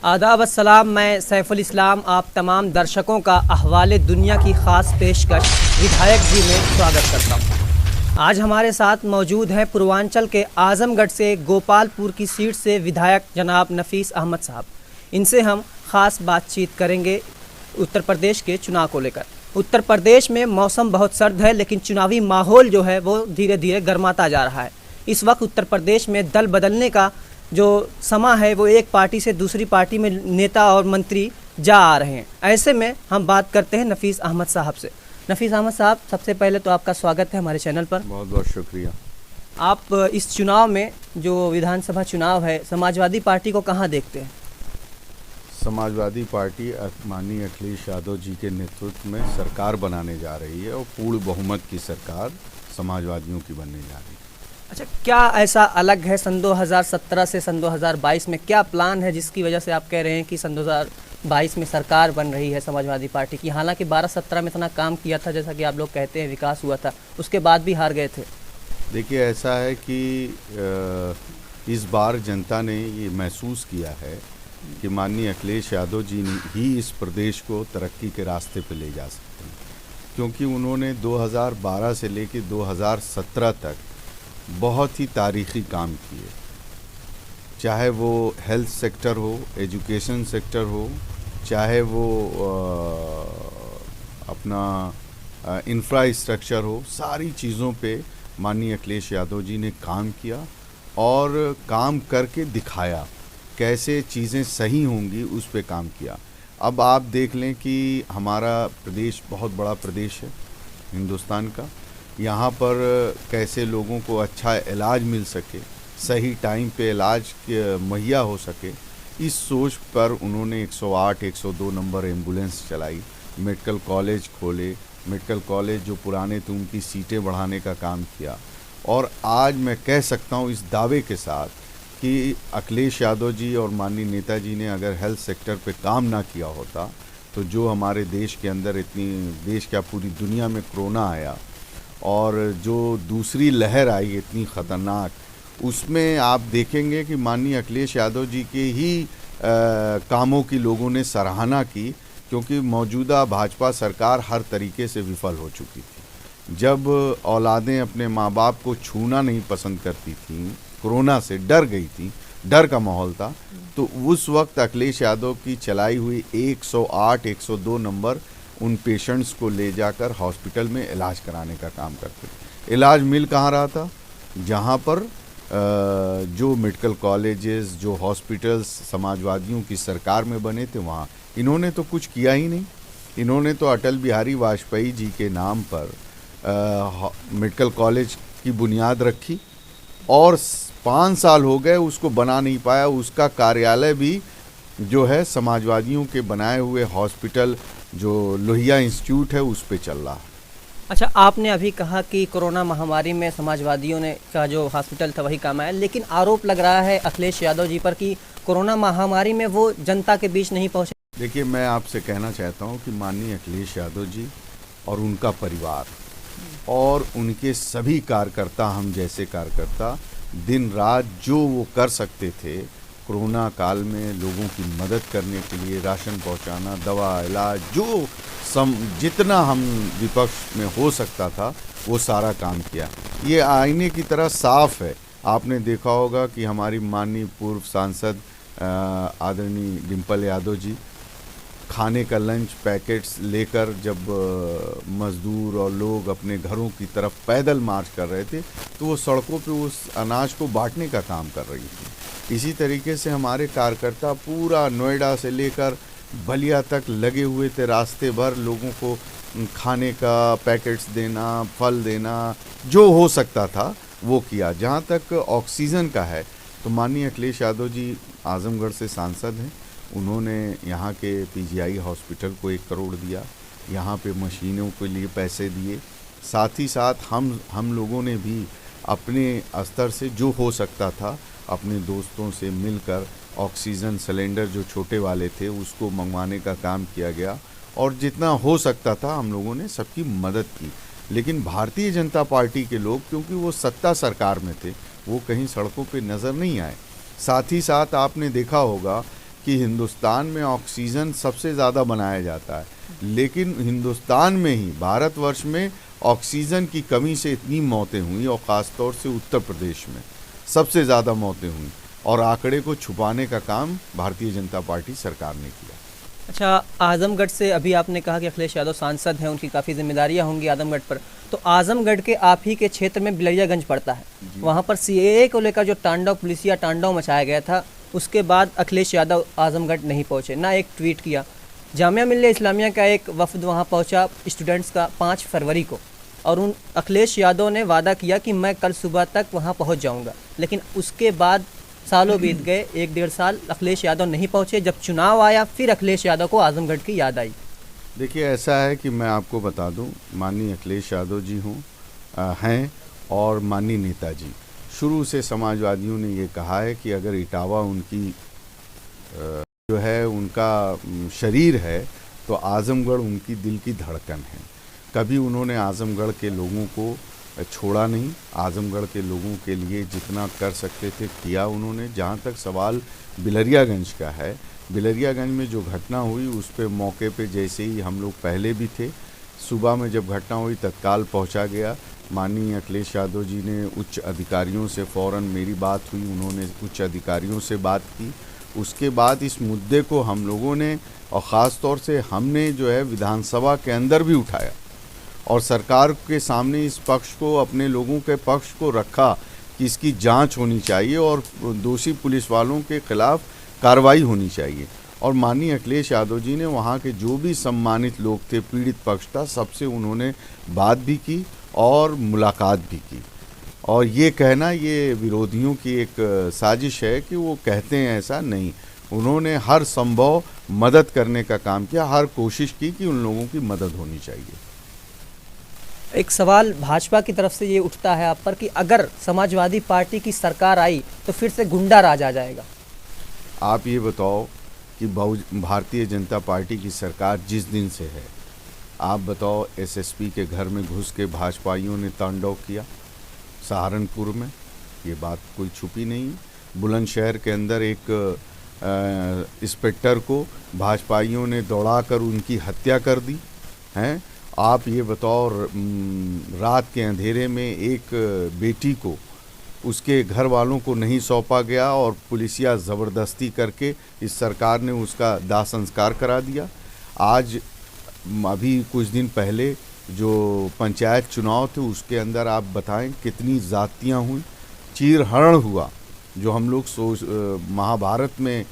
आदाब अस्सलाम, मैं सैफुल इस्लाम आप तमाम दर्शकों का अहवाले दुनिया की ख़ास पेशकश विधायक जी में स्वागत करता हूँ। आज हमारे साथ मौजूद हैं पूर्वांचल के आज़मगढ़ से गोपालपुर की सीट से विधायक जनाब नफ़ीस अहमद साहब। इनसे हम ख़ास बातचीत करेंगे उत्तर प्रदेश के चुनाव को लेकर। उत्तर प्रदेश में मौसम बहुत सर्द है, लेकिन चुनावी माहौल जो है वो धीरे धीरे गर्माता जा रहा है। इस वक्त उत्तर प्रदेश में दल बदलने का जो समा है वो एक पार्टी से दूसरी पार्टी में नेता और मंत्री जा आ रहे हैं। ऐसे में हम बात करते हैं नफ़ीस अहमद साहब से। नफ़ीस अहमद साहब, सबसे पहले तो आपका स्वागत है हमारे चैनल पर। बहुत बहुत शुक्रिया। आप इस चुनाव में, जो विधानसभा चुनाव है, समाजवादी पार्टी को कहाँ देखते हैं? समाजवादी पार्टी माननीय अखिलेश यादव जी के नेतृत्व में सरकार बनाने जा रही है और पूर्ण बहुमत की सरकार समाजवादियों की बनने जा रही है। अच्छा, क्या ऐसा अलग है सन 2017 से सन 2022 में? क्या प्लान है जिसकी वजह से आप कह रहे हैं कि सन 2022 में सरकार बन रही है समाजवादी पार्टी की? हालांकि 12-17 में इतना काम किया था, जैसा कि आप लोग कहते हैं विकास हुआ था, उसके बाद भी हार गए थे। देखिए, ऐसा है कि इस बार जनता ने ये महसूस किया है कि माननीय अखिलेश यादव जी ही इस प्रदेश को तरक्की के रास्ते पर ले जा सकते हैं, क्योंकि उन्होंने 2012 से लेकर 2017 तक बहुत ही तारीखी काम किए। चाहे वो हेल्थ सेक्टर हो, एजुकेशन सेक्टर हो, चाहे वो अपना इंफ्रास्ट्रक्चर हो, सारी चीज़ों पे माननीय अखिलेश यादव जी ने काम किया और काम करके दिखाया कैसे चीज़ें सही होंगी, उस पे काम किया। अब आप देख लें कि हमारा प्रदेश बहुत बड़ा प्रदेश है हिंदुस्तान का। यहाँ पर कैसे लोगों को अच्छा इलाज मिल सके, सही टाइम पे इलाज मुहैया हो सके, इस सोच पर उन्होंने 108, 102 नंबर एम्बुलेंस चलाई, मेडिकल कॉलेज खोले, मेडिकल कॉलेज जो पुराने थे उनकी सीटें बढ़ाने का काम किया। और आज मैं कह सकता हूँ इस दावे के साथ कि अखिलेश यादव जी और माननीय नेताजी ने अगर हेल्थ सेक्टर पे काम ना किया होता तो जो हमारे देश के अंदर देश क्या पूरी दुनिया में कोरोना आया और जो दूसरी लहर आई इतनी ख़तरनाक, उसमें आप देखेंगे कि माननीय अखिलेश यादव जी के ही कामों की लोगों ने सराहना की, क्योंकि मौजूदा भाजपा सरकार हर तरीके से विफल हो चुकी थी। जब औलादें अपने माँ बाप को छूना नहीं पसंद करती थीं, कोरोना से डर गई थी, डर का माहौल था, तो उस वक्त अखिलेश यादव की चलाई हुई 108, 102 नंबर उन पेशेंट्स को ले जाकर हॉस्पिटल में इलाज कराने का काम करते। इलाज मिल कहाँ रहा था? जहाँ पर जो मेडिकल कॉलेजेस, जो हॉस्पिटल्स समाजवादियों की सरकार में बने थे, वहाँ इन्होंने तो कुछ किया ही नहीं। इन्होंने तो अटल बिहारी वाजपेयी जी के नाम पर मेडिकल कॉलेज की बुनियाद रखी और 5 साल हो गए उसको बना नहीं पाया। उसका कार्यालय भी जो है समाजवादियों के बनाए हुए हॉस्पिटल जो लोहिया इंस्टीट्यूट है उस पे चल रहा है। अच्छा, आपने अभी कहा कि कोरोना महामारी में समाजवादियों ने का जो हॉस्पिटल था वही काम आया, लेकिन आरोप लग रहा है अखिलेश यादव जी पर कि कोरोना महामारी में वो जनता के बीच नहीं पहुंचे। देखिए, मैं आपसे कहना चाहता हूं कि माननीय अखिलेश यादव जी और उनका परिवार और उनके सभी कार्यकर्ता, हम जैसे कार्यकर्ता, दिन रात जो वो कर सकते थे कोरोना काल में लोगों की मदद करने के लिए, राशन पहुंचाना, दवा, इलाज, जो जितना हम विपक्ष में हो सकता था वो सारा काम किया। ये आईने की तरह साफ है। आपने देखा होगा कि हमारी माननीय पूर्व सांसद आदरणीय डिम्पल यादव जी खाने का लंच पैकेट्स लेकर जब मजदूर और लोग अपने घरों की तरफ पैदल मार्च कर रहे थे तो वो सड़कों पे उस अनाज को बांटने का काम कर रही थी। इसी तरीके से हमारे कार्यकर्ता पूरा नोएडा से लेकर बलिया तक लगे हुए थे, रास्ते भर लोगों को खाने का पैकेट्स देना, फल देना, जो हो सकता था वो किया। जहाँ तक ऑक्सीजन का है तो माननीय अखिलेश यादव जी आजमगढ़ से सांसद हैं। उन्होंने यहाँ के पीजीआई हॉस्पिटल को 1 करोड़ दिया, यहाँ पे मशीनों के लिए पैसे दिए। साथ ही साथ हम लोगों ने भी अपने स्तर से जो हो सकता था अपने दोस्तों से मिलकर ऑक्सीजन सिलेंडर जो छोटे वाले थे उसको मंगवाने का काम किया गया और जितना हो सकता था हम लोगों ने सबकी मदद की। लेकिन भारतीय जनता पार्टी के लोग, क्योंकि वो सत्ता सरकार में थे, वो कहीं सड़कों पे नज़र नहीं आए। साथ ही साथ आपने देखा होगा कि हिंदुस्तान में ऑक्सीजन सबसे ज़्यादा बनाया जाता है, लेकिन हिंदुस्तान में ही भारतवर्ष में ऑक्सीजन की कमी से इतनी मौतें हुई और ख़ास तौर से उत्तर प्रदेश में सबसे ज़्यादा मौतें हुई, और आंकड़े को छुपाने का काम भारतीय जनता पार्टी सरकार ने किया। अच्छा, आजमगढ़ से अभी आपने कहा कि अखिलेश यादव सांसद हैं, उनकी काफ़ी जिम्मेदारियां होंगी आजमगढ़ पर। तो आजमगढ़ के आप ही के क्षेत्र में बिलरियागंज पड़ता है, वहाँ पर सीएए को लेकर जो तांडव पुलिसिया तांडव मचाया गया था, उसके बाद अखिलेश यादव आजमगढ़ नहीं पहुँचे, ना एक ट्वीट किया। जामिया मिल्लिया इस्लामिया का एक वफद वहाँ पहुँचा स्टूडेंट्स का 5 फरवरी को, और उन अखिलेश यादव ने वादा किया कि मैं कल सुबह तक वहाँ पहुँच जाऊँगा, लेकिन उसके बाद सालों बीत गए, 1-1.5 साल अखिलेश यादव नहीं पहुँचे। जब चुनाव आया फिर अखिलेश यादव को आजमगढ़ की याद आई। देखिए, ऐसा है कि मैं आपको बता दूं, माननीय अखिलेश यादव जी हैं और माननीय नेताजी, शुरू से समाजवादियों ने ये कहा है कि अगर इटावा उनकी जो है उनका शरीर है तो आजमगढ़ उनकी दिल की धड़कन है। कभी उन्होंने आजमगढ़ के लोगों को छोड़ा नहीं, आजमगढ़ के लोगों के लिए जितना कर सकते थे किया उन्होंने। जहाँ तक सवाल बिलरियागंज का है, बिलरियागंज में जो घटना हुई उस पे मौके पे जैसे ही हम लोग पहले भी थे, सुबह में जब घटना हुई तत्काल पहुंचा गया। माननीय अखिलेश यादव जी ने उच्च अधिकारियों से फ़ौरन मेरी बात हुई, उन्होंने उच्च अधिकारियों से बात की। उसके बाद इस मुद्दे को हम लोगों ने और ख़ास तौर से हमने जो है विधानसभा के अंदर भी उठाया और सरकार के सामने इस पक्ष को, अपने लोगों के पक्ष को रखा कि इसकी जांच होनी चाहिए और दोषी पुलिस वालों के खिलाफ कार्रवाई होनी चाहिए। और माननीय अखिलेश यादव जी ने वहाँ के जो भी सम्मानित लोग थे, पीड़ित पक्ष था, सबसे उन्होंने बात भी की और मुलाकात भी की। और ये कहना ये विरोधियों की एक साजिश है कि वो कहते हैं, ऐसा नहीं। उन्होंने हर संभव मदद करने का काम किया, हर कोशिश की कि उन लोगों की मदद होनी चाहिए। एक सवाल भाजपा की तरफ से ये उठता है आप पर कि अगर समाजवादी पार्टी की सरकार आई तो फिर से गुंडा राज आ जाएगा। आप ये बताओ कि भारतीय जनता पार्टी की सरकार जिस दिन से है, आप बताओ एसएसपी के घर में घुस के भाजपाइयों ने तांडव किया सहारनपुर में, ये बात कोई छुपी नहीं है। बुलंदशहर के अंदर एक इंस्पेक्टर को भाजपाइयों ने दौड़ाकर उनकी हत्या कर दी हैं। आप ये बताओ, रात के अंधेरे में एक बेटी को उसके घर वालों को नहीं सौंपा गया और पुलिसिया ज़बरदस्ती करके इस सरकार ने उसका दाह संस्कार करा दिया। आज अभी कुछ दिन पहले जो पंचायत चुनाव थे उसके अंदर आप बताएं कितनी ज़्यादतियाँ हुई, चीरहरण हुआ, जो हम लोग महाभारत में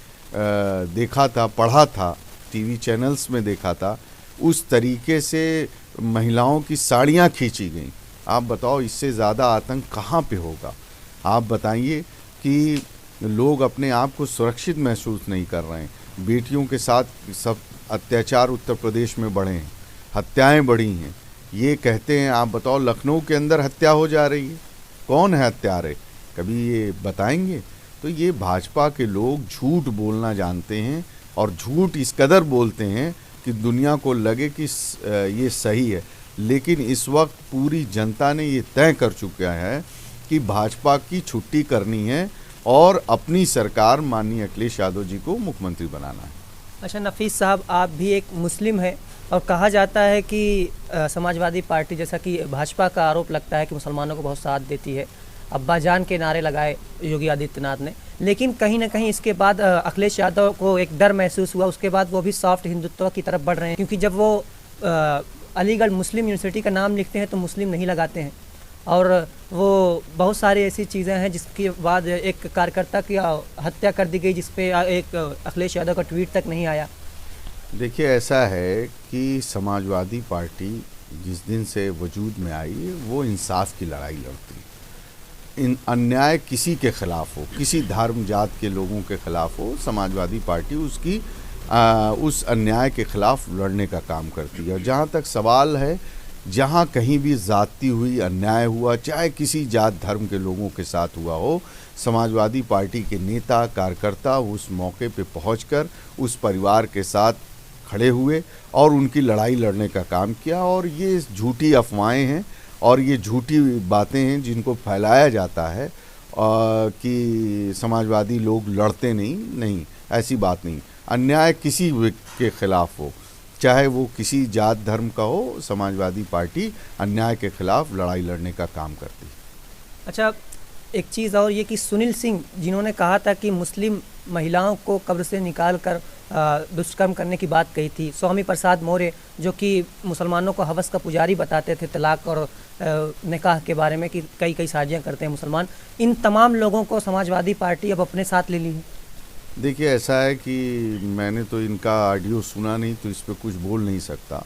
देखा था, पढ़ा था, टीवी चैनल्स में देखा था, उस तरीके से महिलाओं की साड़ियाँ खींची गईं। आप बताओ इससे ज़्यादा आतंक कहाँ पे होगा? आप बताइए कि लोग अपने आप को सुरक्षित महसूस नहीं कर रहे हैं। बेटियों के साथ सब अत्याचार उत्तर प्रदेश में बढ़े हैं, हत्याएं बढ़ी हैं। ये कहते हैं, आप बताओ लखनऊ के अंदर हत्या हो जा रही है, कौन है हत्यारे? कभी ये बताएंगे? तो ये भाजपा के लोग झूठ बोलना जानते हैं और झूठ इस कदर बोलते हैं कि दुनिया को लगे कि ये सही है। लेकिन इस वक्त पूरी जनता ने ये तय कर चुका है कि भाजपा की छुट्टी करनी है और अपनी सरकार माननीय अखिलेश यादव जी को मुख्यमंत्री बनाना है। अच्छा नफीस साहब, आप भी एक मुस्लिम हैं और कहा जाता है कि समाजवादी पार्टी, जैसा कि भाजपा का आरोप लगता है कि मुसलमानों को बहुत साथ देती है, अब्बा जान के नारे लगाए योगी आदित्यनाथ ने, लेकिन कहीं ना कहीं इसके बाद अखिलेश यादव को एक डर महसूस हुआ, उसके बाद वो भी सॉफ्ट हिंदुत्व की तरफ बढ़ रहे हैं, क्योंकि जब वो अलीगढ़ मुस्लिम यूनिवर्सिटी का नाम लिखते हैं तो मुस्लिम नहीं लगाते हैं, और वो बहुत सारी ऐसी चीज़ें हैं जिसके बाद एक कार्यकर्ता की हत्या कर दी गई, जिसपे एक अखिलेश यादव का ट्वीट तक नहीं आया। देखिए, ऐसा है कि समाजवादी पार्टी जिस दिन से वजूद में आई वो इंसाफ की लड़ाई लड़ती है। इन अन्याय किसी के ख़िलाफ़ हो, किसी धर्म जात के लोगों के ख़िलाफ़ हो, समाजवादी पार्टी उसकी उस अन्याय के ख़िलाफ़ लड़ने का काम करती है। और जहाँ तक सवाल है, जहाँ कहीं भी ज़्यादती हुई, अन्याय हुआ, चाहे किसी जात धर्म के लोगों के साथ हुआ हो, समाजवादी पार्टी के नेता कार्यकर्ता उस मौके पे पहुंचकर उस परिवार के साथ खड़े हुए और उनकी लड़ाई लड़ने का काम किया। और ये झूठी अफवाहें हैं और ये झूठी बातें हैं जिनको फैलाया जाता है कि समाजवादी लोग लड़ते नहीं, ऐसी बात नहीं। अन्याय किसी के खिलाफ हो, चाहे वो किसी जात धर्म का हो, समाजवादी पार्टी अन्याय के खिलाफ लड़ाई लड़ने का काम करती है। अच्छा, एक चीज़ और ये कि सुनील सिंह जिन्होंने कहा था कि मुस्लिम महिलाओं को कब्र से निकाल कर दुष्कर्म करने की बात कही थी, स्वामी प्रसाद मौर्य जो कि मुसलमानों को हवस का पुजारी बताते थे तलाक और निकाह के बारे में कि कई कई साजियाँ करते हैं मुसलमान, इन तमाम लोगों को समाजवादी पार्टी अब अपने साथ ले ली है। देखिए, ऐसा है कि मैंने तो इनका ऑडियो सुना नहीं, तो इस पर कुछ बोल नहीं सकता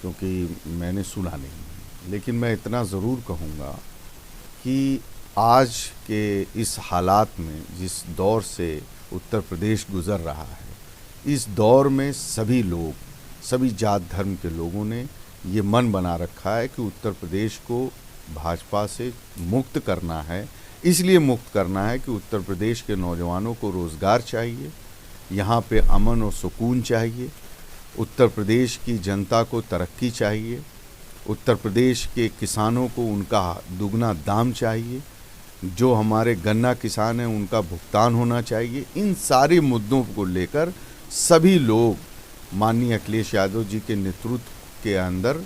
क्योंकि मैंने सुना नहीं। लेकिन मैं इतना ज़रूर कहूँगा कि आज के इस हालात में, जिस दौर से उत्तर प्रदेश गुज़र रहा है, इस दौर में सभी लोग, सभी जात धर्म के लोगों ने ये मन बना रखा है कि उत्तर प्रदेश को भाजपा से मुक्त करना है। इसलिए मुक्त करना है कि उत्तर प्रदेश के नौजवानों को रोज़गार चाहिए, यहाँ पे अमन और सुकून चाहिए, उत्तर प्रदेश की जनता को तरक्की चाहिए, उत्तर प्रदेश के किसानों को उनका दुगना दाम चाहिए, जो हमारे गन्ना किसान हैं उनका भुगतान होना चाहिए। इन सारे मुद्दों को लेकर सभी लोग माननीय अखिलेश यादव जी के नेतृत्व के अंदर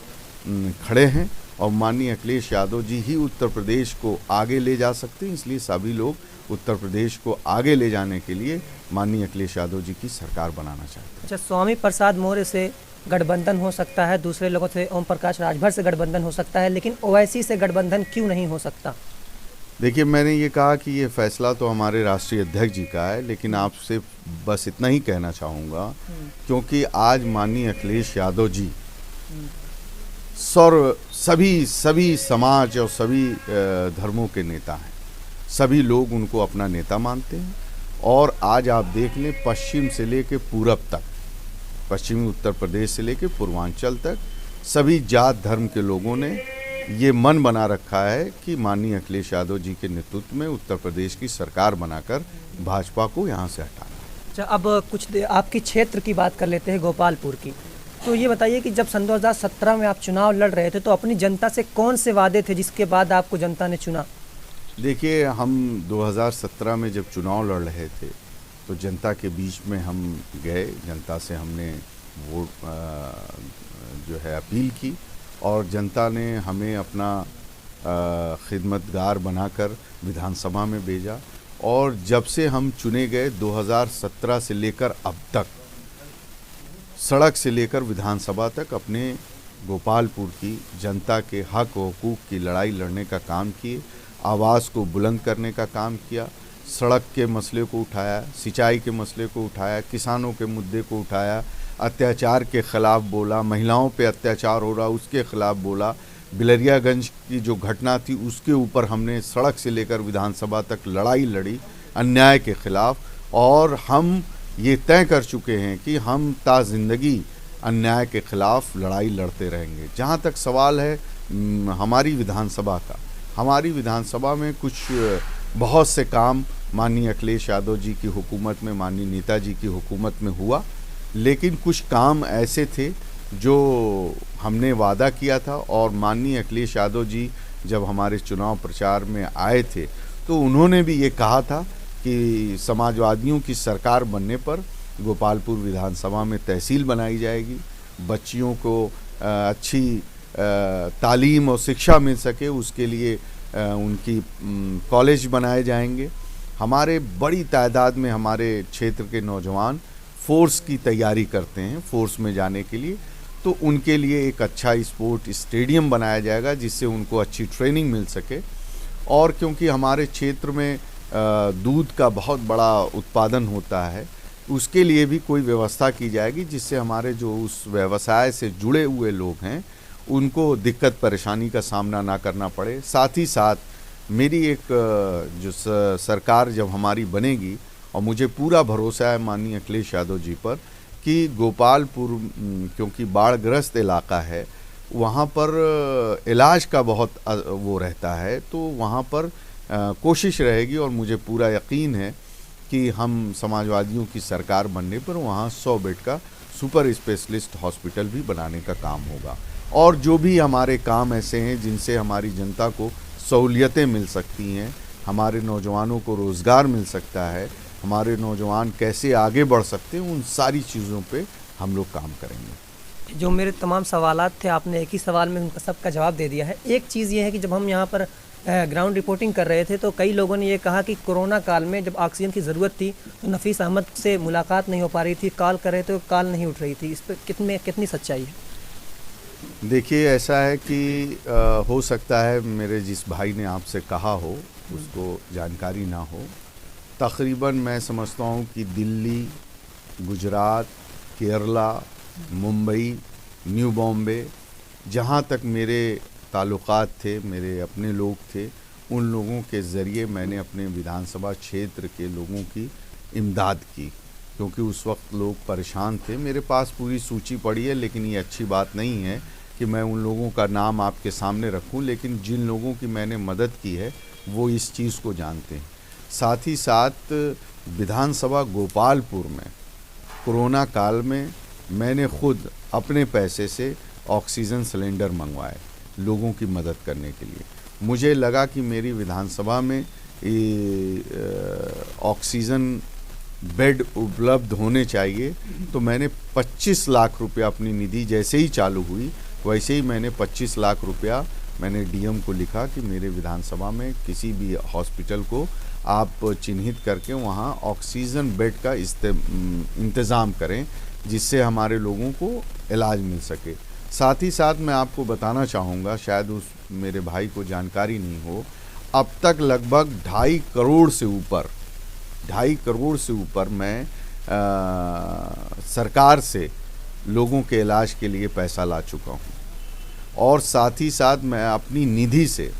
खड़े हैं और माननीय अखिलेश यादव जी ही उत्तर प्रदेश को आगे ले जा सकते हैं। इसलिए सभी लोग उत्तर प्रदेश को आगे ले जाने के लिए माननीय अखिलेश यादव जी की सरकार बनाना चाहते हैं। अच्छा, स्वामी प्रसाद मौर्य से गठबंधन हो सकता है, दूसरे लोगों से ओम प्रकाश राजभर से गठबंधन हो सकता है, लेकिन ओवैसी से गठबंधन क्यों नहीं हो सकता? देखिए, मैंने ये कहा कि ये फैसला तो हमारे राष्ट्रीय अध्यक्ष जी का है, लेकिन आपसे बस इतना ही कहना चाहूँगा, क्योंकि आज माननीय अखिलेश यादव जी सभी समाज और सभी धर्मों के नेता हैं, सभी लोग उनको अपना नेता मानते हैं। और आज आप देख लें, पश्चिम से लेकर पूरब तक, पश्चिमी उत्तर प्रदेश से लेकर पूर्वांचल तक सभी जात धर्म के लोगों ने ये मन बना रखा है कि माननीय अखिलेश यादव जी के नेतृत्व में उत्तर प्रदेश की सरकार बनाकर भाजपा को यहाँ से हटाना। अच्छा, अब कुछ आपकी क्षेत्र की बात कर लेते हैं, गोपालपुर की। तो ये बताइए कि जब सन 2017 में आप चुनाव लड़ रहे थे तो अपनी जनता से कौन से वादे थे जिसके बाद आपको जनता ने चुना? देखिए, हम 2017 में जब चुनाव लड़ रहे थे तो जनता के बीच में हम गए, जनता से हमने वोट जो है अपील की और जनता ने हमें अपना खिदमतगार बनाकर विधानसभा में भेजा। और जब से हम चुने गए 2017 से लेकर अब तक, सड़क से लेकर विधानसभा तक अपने गोपालपुर की जनता के हक व हुकूक की लड़ाई लड़ने का काम किए, आवाज़ को बुलंद करने का काम किया, सड़क के मसले को उठाया, सिंचाई के मसले को उठाया, किसानों के मुद्दे को उठाया, अत्याचार के ख़िलाफ़ बोला, महिलाओं पे अत्याचार हो रहा उसके ख़िलाफ़ बोला, बिलरियागंज की जो घटना थी उसके ऊपर हमने सड़क से लेकर विधानसभा तक लड़ाई लड़ी अन्याय के ख़िलाफ़। और हम ये तय कर चुके हैं कि हम ता ज़िंदगी अन्याय के ख़िलाफ़ लड़ाई लड़ते रहेंगे। जहाँ तक सवाल है हमारी विधानसभा का, हमारी विधानसभा में कुछ बहुत से काम माननीय अखिलेश यादव जी की हुकूमत में, माननीय नेताजी की हुकूमत में हुआ, लेकिन कुछ काम ऐसे थे जो हमने वादा किया था। और माननीय अखिलेश यादव जी जब हमारे चुनाव प्रचार में आए थे तो उन्होंने भी ये कहा था कि समाजवादियों की सरकार बनने पर गोपालपुर विधानसभा में तहसील बनाई जाएगी, बच्चियों को अच्छी तालीम और शिक्षा मिल सके उसके लिए उनकी कॉलेज बनाए जाएंगे। हमारे बड़ी तादाद में हमारे क्षेत्र के नौजवान फ़ोर्स की तैयारी करते हैं, फ़ोर्स में जाने के लिए, तो उनके लिए एक अच्छा स्पोर्ट स्टेडियम बनाया जाएगा जिससे उनको अच्छी ट्रेनिंग मिल सके। और क्योंकि हमारे क्षेत्र में दूध का बहुत बड़ा उत्पादन होता है, उसके लिए भी कोई व्यवस्था की जाएगी जिससे हमारे जो उस व्यवसाय से जुड़े हुए लोग हैं उनको दिक्कत परेशानी का सामना ना करना पड़े। साथ ही साथ मेरी एक जो सरकार जब हमारी बनेगी, और मुझे पूरा भरोसा है माननीय अखिलेश यादव जी पर कि गोपालपुर क्योंकि बाढ़ग्रस्त इलाका है, वहाँ पर इलाज का बहुत वो रहता है, तो वहाँ पर कोशिश रहेगी और मुझे पूरा यकीन है कि हम समाजवादियों की सरकार बनने पर वहाँ 100 बेड का सुपर स्पेशलिस्ट हॉस्पिटल भी बनाने का काम होगा। और जो भी हमारे काम ऐसे हैं जिनसे हमारी जनता को सहूलियतें मिल सकती हैं, हमारे नौजवानों को रोज़गार मिल सकता है, हमारे नौजवान कैसे आगे बढ़ सकते हैं, उन सारी चीज़ों पे हम लोग काम करेंगे। जो मेरे तमाम सवालात थे आपने एक ही सवाल में उनका सबका जवाब दे दिया है। एक चीज़ ये है कि जब हम यहाँ पर ग्राउंड रिपोर्टिंग कर रहे थे तो कई लोगों ने ये कहा कि कोरोना काल में जब ऑक्सीजन की ज़रूरत थी तो नफीस अहमद से मुलाकात नहीं हो पा रही थी, कॉल कर रहे थे तो कॉल नहीं उठ रही थी। इस पर कितनी सच्चाई है? देखिए, ऐसा है कि हो सकता है मेरे जिस भाई ने आपसे कहा हो उसको जानकारी ना हो। तकरीबन मैं समझता हूँ कि दिल्ली, गुजरात, केरला, मुंबई, न्यू बॉम्बे, जहाँ तक मेरे ताल्लुकात थे, मेरे अपने लोग थे, उन लोगों के ज़रिए मैंने अपने विधानसभा क्षेत्र के लोगों की इमदाद की, क्योंकि उस वक्त लोग परेशान थे। मेरे पास पूरी सूची पड़ी है, लेकिन ये अच्छी बात नहीं है कि मैं उन लोगों का नाम आपके सामने रखूं, लेकिन जिन लोगों की मैंने मदद की है वो इस चीज़ को जानते हैं। साथ ही साथ विधानसभा गोपालपुर में कोरोना काल में मैंने खुद अपने पैसे से ऑक्सीजन सिलेंडर मंगवाए लोगों की मदद करने के लिए। मुझे लगा कि मेरी विधानसभा में ऑक्सीजन बेड उपलब्ध होने चाहिए, तो मैंने 25 लाख रुपया अपनी निधि जैसे ही चालू हुई वैसे ही मैंने 25 लाख रुपया मैंने डीएम को लिखा कि मेरे विधानसभा में किसी भी हॉस्पिटल को आप चिन्हित करके वहाँ ऑक्सीजन बेड का इंतज़ाम करें, जिससे हमारे लोगों को इलाज मिल सके। साथ ही साथ मैं आपको बताना चाहूँगा, शायद उस मेरे भाई को जानकारी नहीं हो, अब तक लगभग 2.5 करोड़ से ऊपर मैं सरकार से लोगों के इलाज के लिए पैसा ला चुका हूँ। और साथ ही साथ मैं अपनी निधि से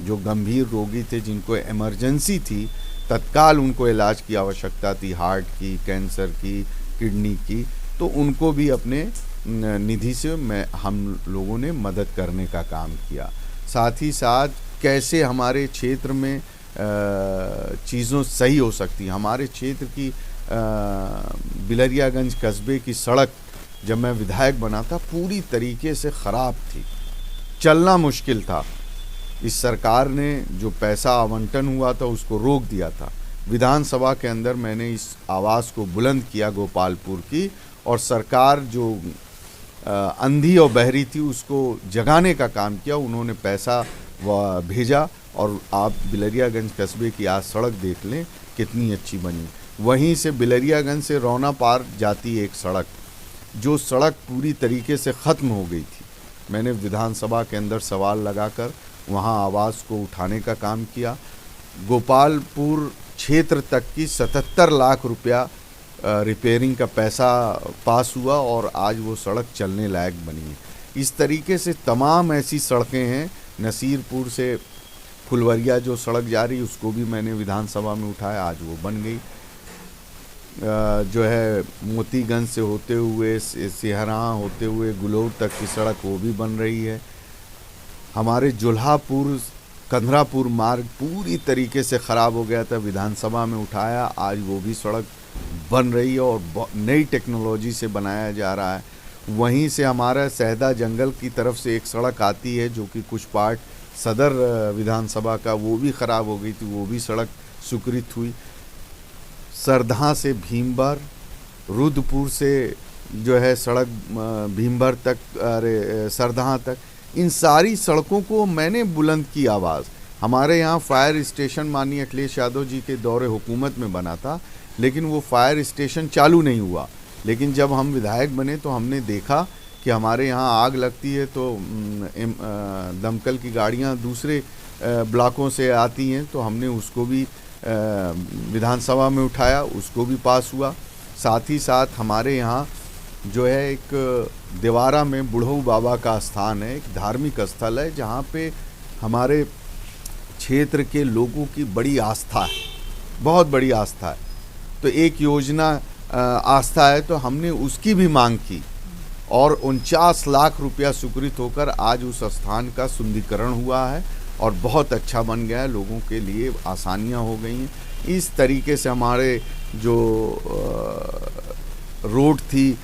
जो गंभीर रोगी थे, जिनको इमरजेंसी थी, तत्काल उनको इलाज की आवश्यकता थी, हार्ट की, कैंसर की, किडनी की, तो उनको भी अपने निधि से हम लोगों ने मदद करने का काम किया। साथ ही साथ कैसे हमारे क्षेत्र में चीज़ों सही हो सकती। हमारे क्षेत्र की बिलरियागंज कस्बे की सड़क जब मैं विधायक बना था पूरी तरीके से ख़राब थी, चलना मुश्किल था। इस सरकार ने जो पैसा आवंटन हुआ था उसको रोक दिया था। विधानसभा के अंदर मैंने इस आवाज़ को बुलंद किया गोपालपुर की, और सरकार जो अंधी और बहरी थी उसको जगाने का काम किया। उन्होंने पैसा भेजा और आप बिलरियागंज कस्बे की आज सड़क देख लें कितनी अच्छी बनी। वहीं से बिलरियागंज से रौना पार जाती एक सड़क, जो सड़क पूरी तरीके से ख़त्म हो गई थी, मैंने विधानसभा के अंदर सवाल लगाकर वहां आवाज़ को उठाने का काम किया। गोपालपुर क्षेत्र तक की 77 लाख रुपया रिपेयरिंग का पैसा पास हुआ और आज वो सड़क चलने लायक बनी है। इस तरीके से तमाम ऐसी सड़कें हैं। नसीरपुर से फुलवरिया जो सड़क जा रही उसको भी मैंने विधानसभा में उठाया, आज वो बन गई। जो है मोतीगंज से होते हुए सिहरा होते हुए गुलोर तक की सड़क वो भी बन रही है। हमारे जुल्हापुर कंधरापुर मार्ग पूरी तरीके से ख़राब हो गया था, विधानसभा में उठाया, आज वो भी सड़क बन रही है और नई टेक्नोलॉजी से बनाया जा रहा है। वहीं से हमारा सहदा जंगल की तरफ से एक सड़क आती है जो कि कुछ पार्ट सदर विधानसभा का वो भी ख़राब हो गई थी, वो भी सड़क स्वीकृत हुई। सरधा से भीमबर, रुद्रपुर से जो है सड़क भीमबर तक, अरे सरधा तक, इन सारी सड़कों को मैंने बुलंद की आवाज़। हमारे यहाँ फायर स्टेशन माननीय अखिलेश यादव जी के दौरे हुकूमत में बना था, लेकिन वो फायर स्टेशन चालू नहीं हुआ। लेकिन जब हम विधायक बने तो हमने देखा कि हमारे यहाँ आग लगती है तो दमकल की गाड़ियाँ दूसरे ब्लॉकों से आती हैं, तो हमने उसको भी विधानसभा में उठाया, उसको भी पास हुआ। साथ ही साथ हमारे यहाँ जो है एक देवारा में बुढ़ऊ बाबा का स्थान है, एक धार्मिक स्थल है जहाँ पे हमारे क्षेत्र के लोगों की बड़ी आस्था है, बहुत बड़ी आस्था है। तो एक योजना आस्था है, तो हमने उसकी भी मांग की और 49 लाख रुपया स्वीकृत होकर आज उस स्थान का सुंदरीकरण हुआ है और बहुत अच्छा बन गया है, लोगों के लिए आसानियाँ हो गई हैं। इस तरीके से हमारे जो रोड थी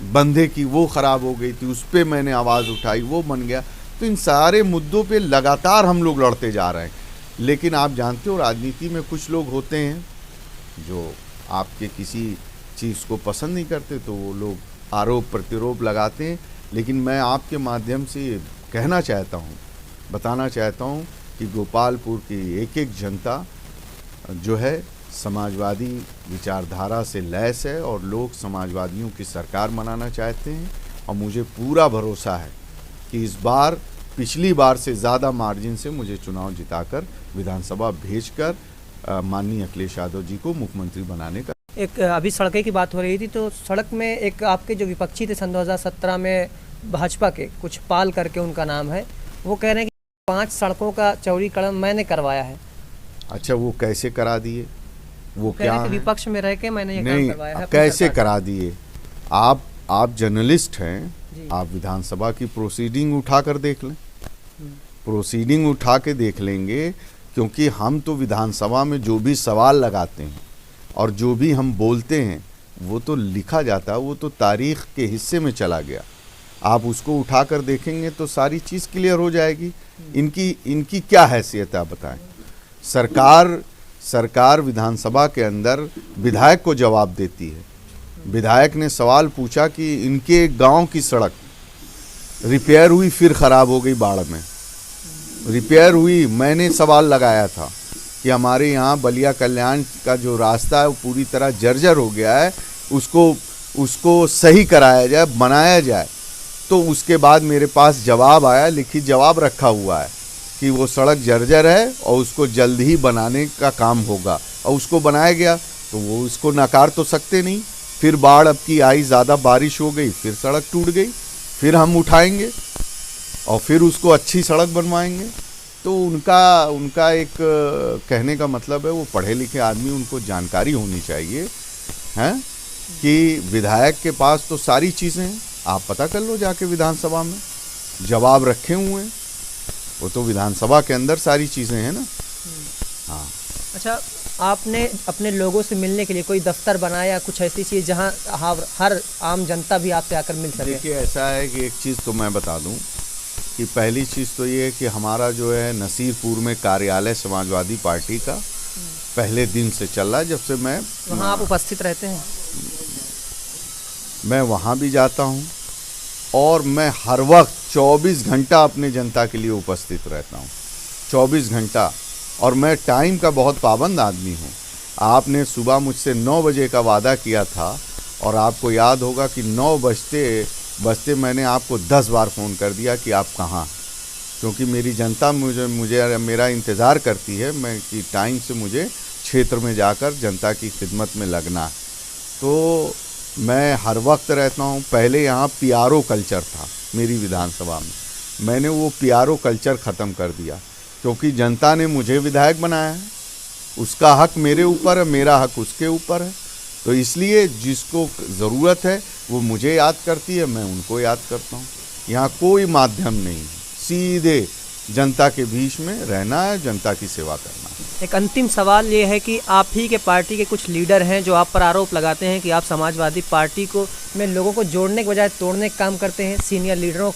बंधे की, वो ख़राब हो गई थी, उस पर मैंने आवाज़ उठाई, वो बन गया। तो इन सारे मुद्दों पे लगातार हम लोग लड़ते जा रहे हैं। लेकिन आप जानते हो राजनीति में कुछ लोग होते हैं जो आपके किसी चीज़ को पसंद नहीं करते, तो वो लोग आरोप प्रतिरोप लगाते हैं। लेकिन मैं आपके माध्यम से कहना चाहता हूँ, बताना चाहता हूँ कि गोपालपुर की एक एक जनता जो है समाजवादी विचारधारा से लैस है और लोग समाजवादियों की सरकार बनाना चाहते हैं। और मुझे पूरा भरोसा है कि इस बार पिछली बार से ज़्यादा मार्जिन से मुझे चुनाव जिताकर विधानसभा भेजकर माननीय अखिलेश यादव जी को मुख्यमंत्री बनाने का। एक अभी सड़कें की बात हो रही थी, तो सड़क में एक आपके जो विपक्षी थे सन 2017 में भाजपा के कुछ पाल करके उनका नाम है, वो कह रहे हैं कि 5 सड़कों का चौड़ीकरण मैंने करवाया है। अच्छा, वो कैसे करा दिए? वो क्या है? विपक्ष में रह के मैंने ये काम नहीं, करवाया है। कैसे करा दिए? आप जर्नलिस्ट हैं, आप विधानसभा की प्रोसीडिंग उठा कर देख लें, प्रोसीडिंग उठा के देख लेंगे। क्योंकि हम तो विधानसभा में जो भी सवाल लगाते हैं और जो भी हम बोलते हैं वो तो लिखा जाता है, वो तो तारीख के हिस्से में चला गया। आप उसको उठा कर देखेंगे तो सारी चीज़ क्लियर हो जाएगी। इनकी क्या हैसियत है आप बताएं। सरकार विधानसभा के अंदर विधायक को जवाब देती है। विधायक ने सवाल पूछा कि इनके गांव की सड़क रिपेयर हुई, फिर ख़राब हो गई, बाढ़ में रिपेयर हुई। मैंने सवाल लगाया था कि हमारे यहाँ बलिया कल्याण का जो रास्ता है वो पूरी तरह जर्जर हो गया है, उसको सही कराया जाए, बनाया जाए। तो उसके बाद मेरे पास जवाब आया, लिखित जवाब रखा हुआ है कि वो सड़क जर्जर है और उसको जल्द ही बनाने का काम होगा, और उसको बनाया गया। तो वो उसको नकार तो सकते नहीं। फिर बाढ़ अब की आई, ज़्यादा बारिश हो गई, फिर सड़क टूट गई, फिर हम उठाएंगे और फिर उसको अच्छी सड़क बनवाएंगे। तो उनका एक कहने का मतलब है, वो पढ़े लिखे आदमी, उनको जानकारी होनी चाहिए हैं कि विधायक के पास तो सारी चीज़ें हैं। आप पता कर लो जाके, विधानसभा में जवाब रखे हुए हैं, वो तो विधानसभा के अंदर सारी चीज़ें हैं ना। हाँ। अच्छा, आपने अपने लोगों से मिलने के लिए कोई दफ्तर बनाया, कुछ ऐसी चीज़ जहां हर आम जनता भी आपसे आकर मिल सके? देखिए, ऐसा है कि एक चीज़ तो मैं बता दूं कि पहली चीज़ तो ये है कि हमारा जो है नसीरपुर में कार्यालय समाजवादी पार्टी का पहले दिन से चल रहा है। जब से मैं वहाँ आप उपस्थित रहते हैं? मैं वहाँ भी जाता हूँ और मैं हर वक्त 24 घंटा अपने जनता के लिए उपस्थित रहता हूँ, 24 घंटा। और मैं टाइम का बहुत पाबंद आदमी हूँ। आपने सुबह मुझसे 9 बजे का वादा किया था और आपको याद होगा कि 9 बजते मैंने आपको 10 बार फ़ोन कर दिया कि आप कहाँ, क्योंकि मेरी जनता मेरा इंतज़ार करती है मैं कि टाइम से मुझे क्षेत्र में जाकर जनता की खिदमत में लगना है। तो मैं हर वक्त रहता हूँ। पहले यहाँ PRO कल्चर था मेरी विधानसभा में, मैंने वो PRO कल्चर ख़त्म कर दिया, क्योंकि जनता ने मुझे विधायक बनाया है। उसका हक मेरे ऊपर है, मेरा हक उसके ऊपर है। तो इसलिए जिसको ज़रूरत है वो मुझे याद करती है, मैं उनको याद करता हूँ। यहाँ कोई माध्यम नहीं है, सीधे जनता के बीच में रहना है, जनता की सेवा करना है। एक अंतिम सवाल ये है कि आप ही के पार्टी के कुछ लीडर हैं जो आप पर आरोप लगाते हैं कि आप समाजवादी पार्टी में लोगों को जोड़ने के बजाय तोड़ने का काम करते हैं। सीनियर लीडरों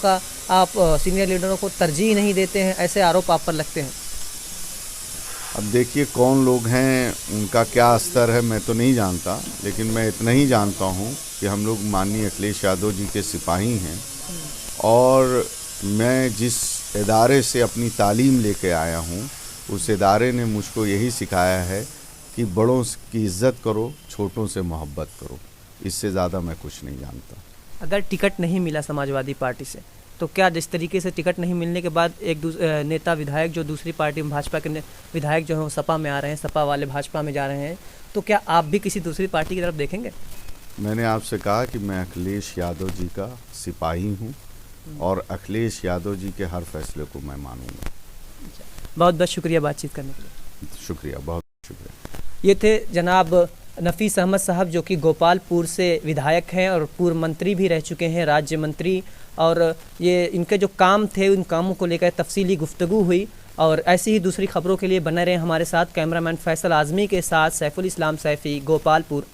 को तरजीह नहीं देते हैं, ऐसे आरोप आप पर लगते हैं। अब देखिए, कौन लोग हैं, उनका क्या स्तर है, मैं तो नहीं जानता। लेकिन मैं इतना ही जानता हूँ कि हम लोग माननीय अखिलेश यादव जी के सिपाही हैं और मैं जिस इदारे से अपनी तालीम लेके आया हूँ उस इदारे ने मुझको यही सिखाया है कि बड़ों की इज़्ज़त करो, छोटों से मोहब्बत करो। इससे ज़्यादा मैं कुछ नहीं जानता। अगर टिकट नहीं मिला समाजवादी पार्टी से, तो क्या जिस तरीके से टिकट नहीं मिलने के बाद एक नेता विधायक जो दूसरी पार्टी में भाजपा के विधायक जो हैं वो सपा में आ रहे हैं, सपा वाले भाजपा में जा रहे हैं, तो क्या आप भी किसी दूसरी पार्टी की तरफ देखेंगे? मैंने आपसे कहा कि मैं अखिलेश यादव जी का सिपाही हूँ और अखिलेश यादव जी के हर फैसले को मैं मानूंगा। बहुत बहुत शुक्रिया बातचीत करने के लिए। शुक्रिया, बहुत शुक्रिया। ये थे जनाब नफ़ीस अहमद साहब, जो कि गोपालपुर से विधायक हैं और पूर्व मंत्री भी रह चुके हैं, राज्य मंत्री। और ये इनके जो काम थे उन कामों को लेकर तफसीली गुफ्तगू हुई। और ऐसी ही दूसरी खबरों के लिए बने रहें हमारे साथ। कैमरामैन फैसल आज़मी के साथ सैफुल इस्लाम सैफ़ी, गोपालपुर।